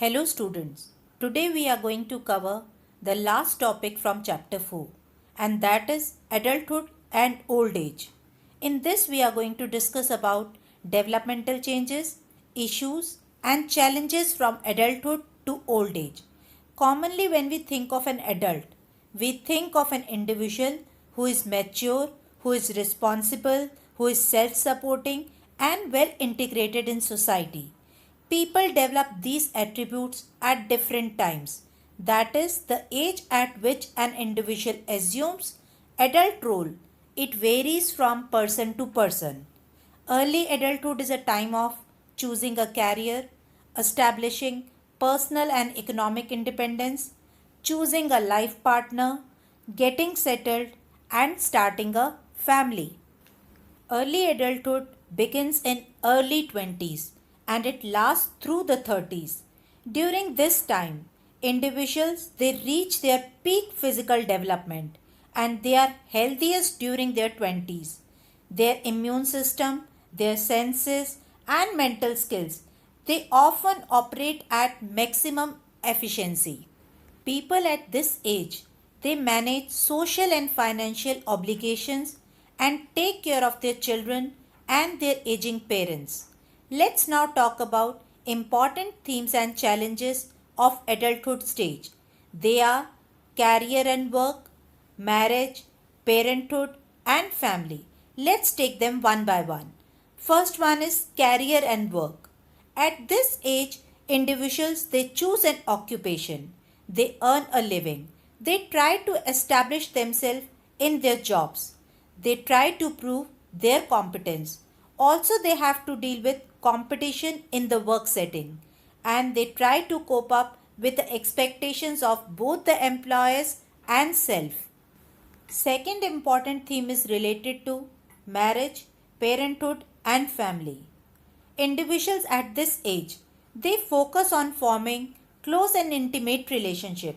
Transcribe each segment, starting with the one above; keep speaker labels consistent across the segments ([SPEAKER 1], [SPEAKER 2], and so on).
[SPEAKER 1] Hello students. Today we are going to cover the last topic from chapter 4, and that is adulthood and old age. In this we are going to discuss about developmental changes, issues and challenges from adulthood to old age. Commonly when we think of an adult, we think of an individual who is mature, who is responsible, who is self-supporting and well integrated in society. People develop these attributes at different times. That is, the age at which an individual assumes adult role. It varies from person to person. Early adulthood is a time of choosing a career, establishing personal and economic independence, choosing a life partner, getting settled, and starting a family. Early adulthood begins in early 20s and it lasts through the 30s. During this time, individuals they reach their peak physical development and they are healthiest during their 20s. Their immune system, their senses and mental skills they often operate at maximum efficiency. People at this age, they manage social and financial obligations and take care of their children and their aging parents. Let's now talk about important themes and challenges of adulthood stage. They are career and work, marriage, parenthood and family. Let's take them one by one. First one is career and work. At this age, individuals they choose an occupation. They earn a living. They try to establish themselves in their jobs. They try to prove their competence. Also, they have to deal with competition in the work setting and they try to cope up with the expectations of both the employers and self. Second important theme is related to marriage, parenthood and family. Individuals at this age, they focus on forming close and intimate relationship.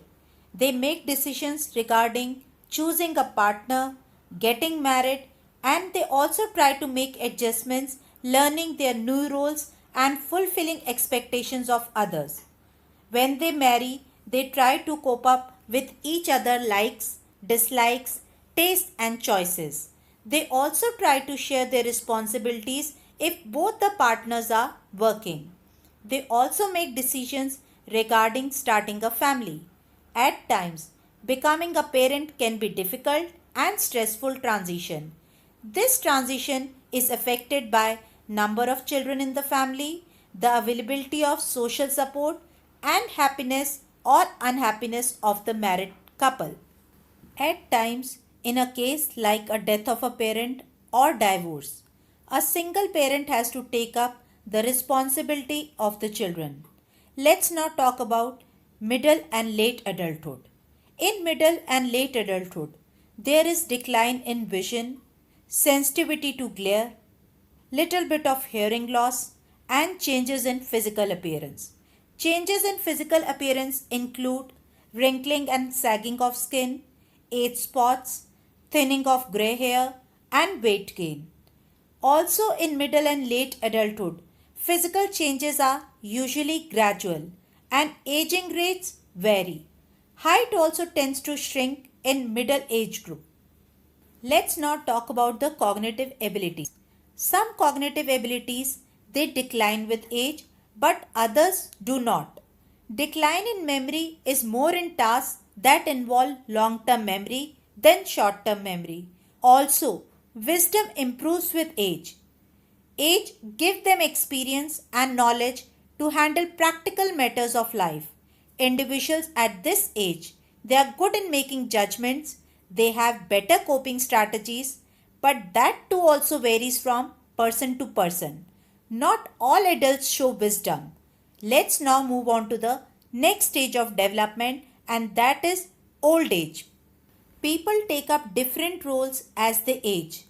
[SPEAKER 1] They make decisions regarding choosing a partner, getting married, and they also try to make adjustments, learning their new roles and fulfilling expectations of others. When they marry, they try to cope up with each other likes, dislikes, tastes and choices. They also try to share their responsibilities if both the partners are working. They also make decisions regarding starting a family. At times, becoming a parent can be difficult and stressful transition. This transition is affected by number of children in the family, the availability of social support and happiness or unhappiness of the married couple. At times, in a case like a death of a parent or divorce, a single parent has to take up the responsibility of the children. Let's now talk about middle and late adulthood. In middle and late adulthood, there is decline in vision, sensitivity to glare, little bit of hearing loss, and changes in physical appearance. Changes in physical appearance include wrinkling and sagging of skin, age spots, thinning of grey hair, and weight gain. Also, in middle and late adulthood, physical changes are usually gradual and aging rates vary. Height also tends to shrink in middle age group. Let's now talk about the cognitive abilities. Some cognitive abilities they decline with age but others do not. Decline in memory is more in tasks that involve long-term memory than short-term memory. Also, wisdom improves with age. Age gives them experience and knowledge to handle practical matters of life. Individuals at this age, they are good in making judgments, they have better coping strategies, but that too also varies from person to person. Not all adults show wisdom. Let's now move on to the next stage of development and that is old age. People take up different roles as they age.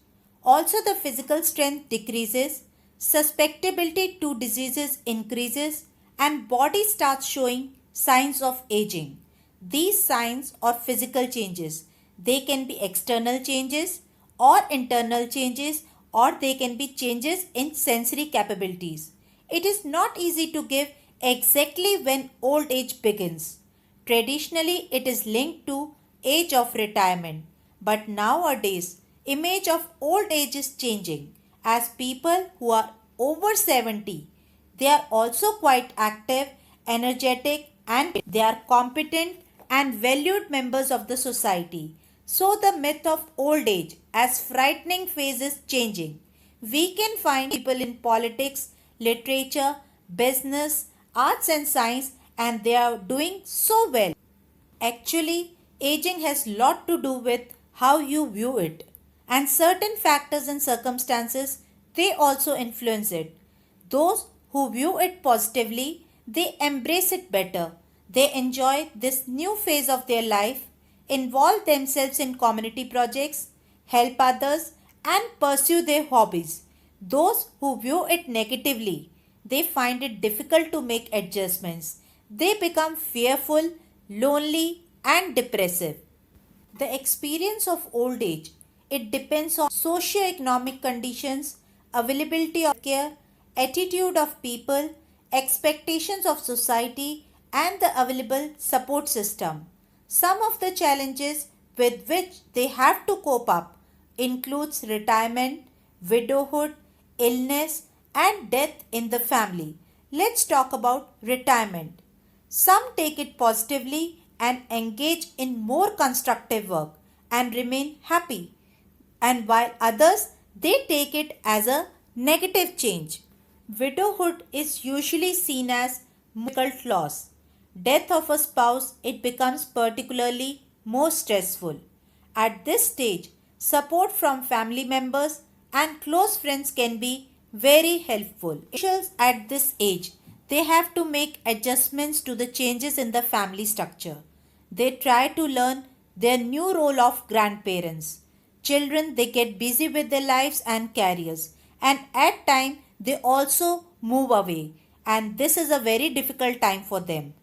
[SPEAKER 1] Also, the physical strength decreases, susceptibility to diseases increases, and body starts showing signs of aging. These signs or physical changes, they can be external changes or internal changes or they can be changes in sensory capabilities. It is not easy to give exactly when old age begins. Traditionally, it is linked to age of retirement, but nowadays, image of old age is changing as people who are over 70, they are also quite active, energetic, and they are competent and valued members of the society. So the myth of old age as frightening phase is changing. We can find people in politics, literature, business, arts and science, and they are doing so well. Actually, aging has lot to do with how you view it. And certain factors and circumstances, they also influence it. Those who view it positively, they embrace it better. They enjoy this new phase of their life, involve themselves in community projects, help others, and pursue their hobbies. Those who view it negatively, they find it difficult to make adjustments. They become fearful, lonely, and depressive. The experience of old age, it depends on socio-economic conditions, availability of care, attitude of people, expectations of society, and the available support system. Some of the challenges with which they have to cope up includes retirement, widowhood, illness, and death in the family. Let's talk about retirement. Some take it positively and engage in more constructive work and remain happy, and while others they take it as a negative change. Widowhood is usually seen as difficult loss. Death of a spouse, it becomes particularly more stressful. At this stage, support from family members and close friends can be very helpful. Individuals at this age, they have to make adjustments to the changes in the family structure. They try to learn their new role of grandparents. Children, they get busy with their lives and careers, and at time they also move away, and this is a very difficult time for them.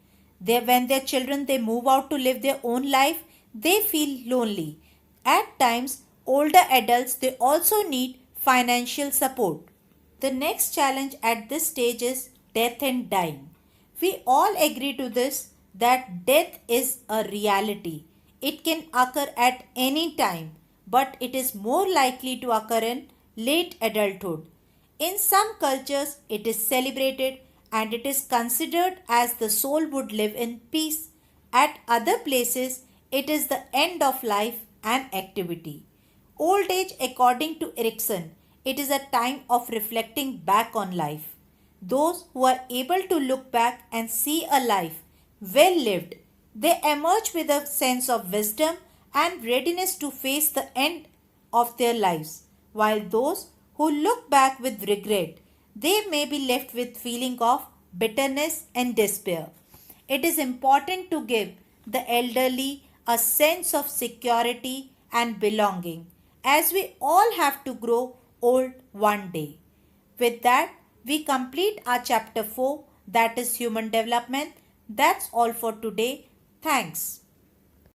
[SPEAKER 1] When their children they move out to live their own life, they feel lonely. At times, older adults they also need financial support. The next challenge at this stage is death and dying. We all agree to this that death is a reality. It can occur at any time, but it is more likely to occur in late adulthood. In some cultures, it is celebrated and it is considered as the soul would live in peace. At other places, it is the end of life and activity. Old age, according to Erikson, it is a time of reflecting back on life. Those who are able to look back and see a life well lived, they emerge with a sense of wisdom and readiness to face the end of their lives, while those who look back with regret, they may be left with feeling of bitterness and despair. It is important to give the elderly a sense of security and belonging, as we all have to grow old one day. With that, we complete our chapter 4, that is human development. That's all for today. Thanks.